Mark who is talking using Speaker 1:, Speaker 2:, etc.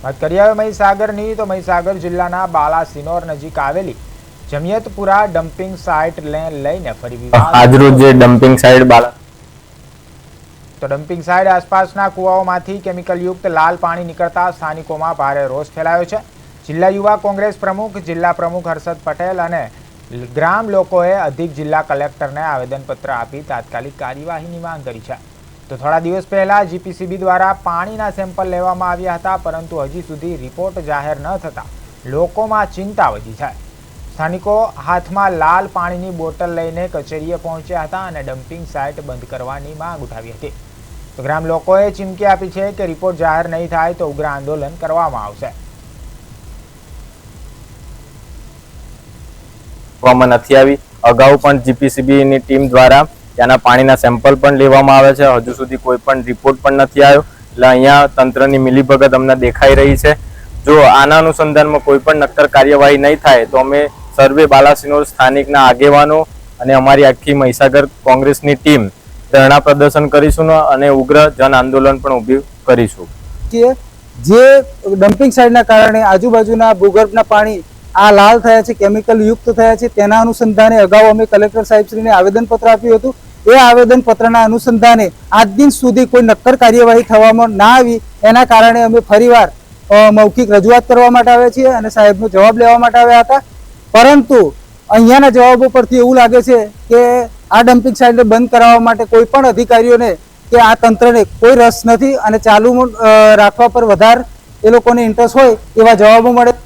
Speaker 1: વાત કરીએ હવે મહીસાગરની તો મહીસાગર જિલ્લાના બાલાસિનોર નજીક આવેલી જમિયતપુરા ડમ્પિંગ સાઇટને લઈને ફરી વિવાદ
Speaker 2: આજરોજ જે ડમ્પિંગ સાઇટ
Speaker 1: તો ડમ્પિંગ સાઇટ આસપાસના કુવાઓમાંથી કેમિકલયુક્ત લાલ પાણી નીકળતા સ્થાનિકોમાં ભારે રોષ ફેલાયો છે। જિલ્લા યુવા કોંગ્રેસ પ્રમુખ જિલ્લા પ્રમુખ હર્ષદ પટેલ અને ગ્રામ લોકોએ અધિક જિલ્લા કલેક્ટરને આવેદનપત્ર આપી તાત્કાલિક કાર્યવાહીની માંગ કરી છે। તો થોડા દિવસ પહેલા જીપીસીબી દ્વારા પાણીના સેમ્પલ લેવામાં આવ્યા હતા, પરંતુ હજી સુધી રિપોર્ટ જાહેર ન થતા લોકોમાં ચિંતા વધી છે। સ્થાનિકો હાથમાં લાલ પાણીની બોટલ લઈને કચેરીએ પહોંચ્યા હતા અને ડમ્પિંગ સાઇટ બંધ કરવાની માંગ ઉઠાવી હતી। તો ગ્રામ લોકોએ ચીમકી આપી છે કે રિપોર્ટ જાહેર નહીં થાય તો ઉગ્ર આંદોલન કરવામાં આવશે।
Speaker 2: નથી આવી। અગાઉ પણ જીપીસીબીની ટીમ દ્વારા ત્યાંના પાણીના સેમ્પલ પણ લેવામાં આવે છે, હજુ સુધી કોઈ પણ રિપોર્ટ પણ નથી આવ્યો। એટલે અહીંયા તંત્રની મિલીભગત અમને દેખાઈ રહી છે। જો આના અનુસંધાનમાં કોઈ પણ નક્કર કાર્યવાહી નહીં થાય તો અમે સર્વે બાલાસિનોર સ્થાનિકના આગેવાનો અને અમારી આખી મહીસાગર કોંગ્રેસની ટીમ ધરણા પ્રદર્શન કરીશું અને ઉગ્ર જન આંદોલન પણ ઊભું કરીશું।
Speaker 3: જે ડમ્પિંગ સાઇટના કારણે આજુબાજુના ભૂગર્ભના પાણી આ લાલ થયા છે, કેમિકલ યુક્ત થયા છે, તેના અનુસંધાને અગાઉ અમે કલેક્ટર સાહેબશ્રીને આવેદનપત્ર આપ્યું હતું। એ આવેદનપત્રના અનુસંધાને આજ દિન સુધી કોઈ નક્કર કાર્યવાહી થવામાં ના આવી, એના કારણે અમે ફરીવાર મૌખિક રજૂઆત કરવા માટે આવ્યા છીએ અને સાહેબનો જવાબ લેવા માટે આવ્યા હતા। પરંતુ અહીંયાના જવાબો પરથી એવું લાગે છે કે આ ડમ્પિંગ સાઇટને બંધ કરાવવા માટે કોઈ પણ અધિકારીઓને કે આ તંત્રને કોઈ રસ નથી અને ચાલુ રાખવા પર વધારે એ લોકોને ઇન્ટરેસ્ટ હોય એવા જવાબો મળે।